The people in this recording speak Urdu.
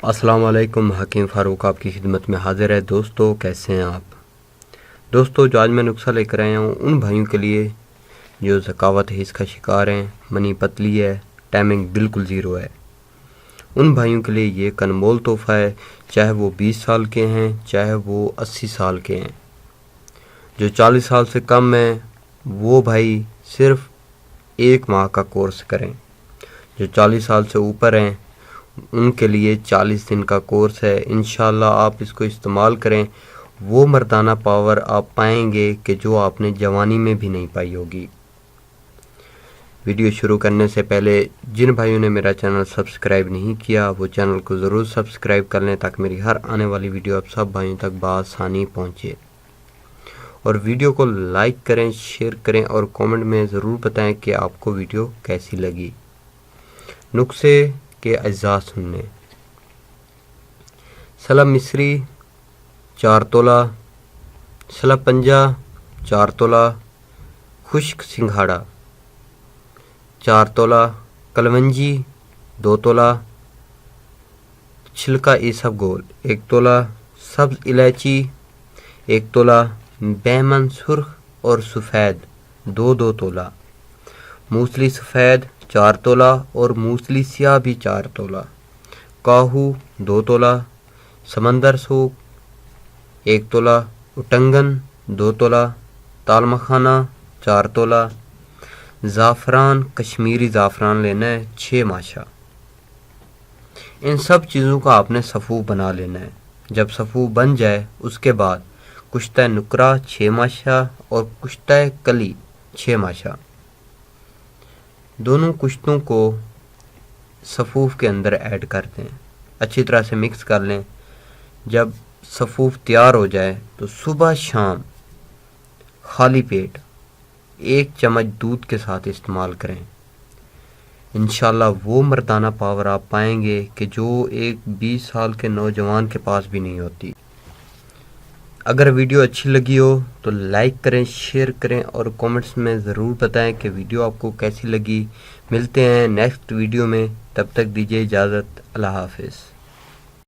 السلام علیکم، حکیم فاروق آپ کی خدمت میں حاضر ہے۔ دوستو کیسے ہیں آپ؟ دوستو جو آج میں نسخہ لے کر آیا ہوں ان بھائیوں کے لیے جو ذکاوت حس کا شکار ہیں، منی پتلی ہے، ٹائمنگ بالکل زیرو ہے، ان بھائیوں کے لیے یہ انمول تحفہ ہے، چاہے وہ 20 سال کے ہیں چاہے وہ 80 سال کے ہیں۔ جو 40 سال سے کم ہیں وہ بھائی صرف 1 ماہ کا کورس کریں، جو 40 سال سے اوپر ہیں ان کے لیے 40 دن کا کورس ہے۔ انشاءاللہ آپ اس کو استعمال کریں، وہ مردانہ پاور آپ پائیں گے کہ جو آپ نے جوانی میں بھی نہیں پائی ہوگی۔ ویڈیو شروع کرنے سے پہلے جن بھائیوں نے میرا چینل سبسکرائب نہیں کیا وہ چینل کو ضرور سبسکرائب کر لیں تاکہ میری ہر آنے والی ویڈیو آپ سب بھائیوں تک بآسانی پہنچے، اور ویڈیو کو لائک کریں، شیئر کریں اور کامنٹ میں ضرور بتائیں کہ آپ کو ویڈیو کیسی لگی۔ نسخے کے اجزاء سننے: سلب مصری 4 تولہ، سلب پنجہ 4 تولہ، خشک سنگھاڑا 4 تولہ، کلونجی 2 تولہ، چھلکا ایسب گول 1 تولہ، سبز الائچی 1 تولہ، بیمن سرخ اور سفید 2 تولہ، موسلی سفید 4 تولہ اور موسلی سیاہ بھی 4 تولہ، کاہو 2 تولہ، سمندر سوپ 1 تولہ، اٹنگن 2 تولہ، تال مکھانا 4 تولہ، زعفران کشمیری زعفران لینا ہے 6 ماشا۔ ان سب چیزوں کا آپ نے صفوف بنا لینا ہے۔ جب صفوف بن جائے اس کے بعد کشتہ نکرہ 6 ماشا اور کشتہ کلی 6 ماشا، دونوں کشتوں کو صفوف کے اندر ایڈ کر دیں، اچھی طرح سے مکس کر لیں۔ جب صفوف تیار ہو جائے تو صبح شام خالی پیٹ 1 چمچ دودھ کے ساتھ استعمال کریں۔ انشاءاللہ وہ مردانہ پاور آپ پائیں گے کہ جو ایک 20 سال کے نوجوان کے پاس بھی نہیں ہوتی۔ اگر ویڈیو اچھی لگی ہو تو لائک کریں، شیئر کریں اور کومنٹس میں ضرور بتائیں کہ ویڈیو آپ کو کیسی لگی۔ ملتے ہیں نیکسٹ ویڈیو میں، تب تک دیجیے اجازت، اللہ حافظ۔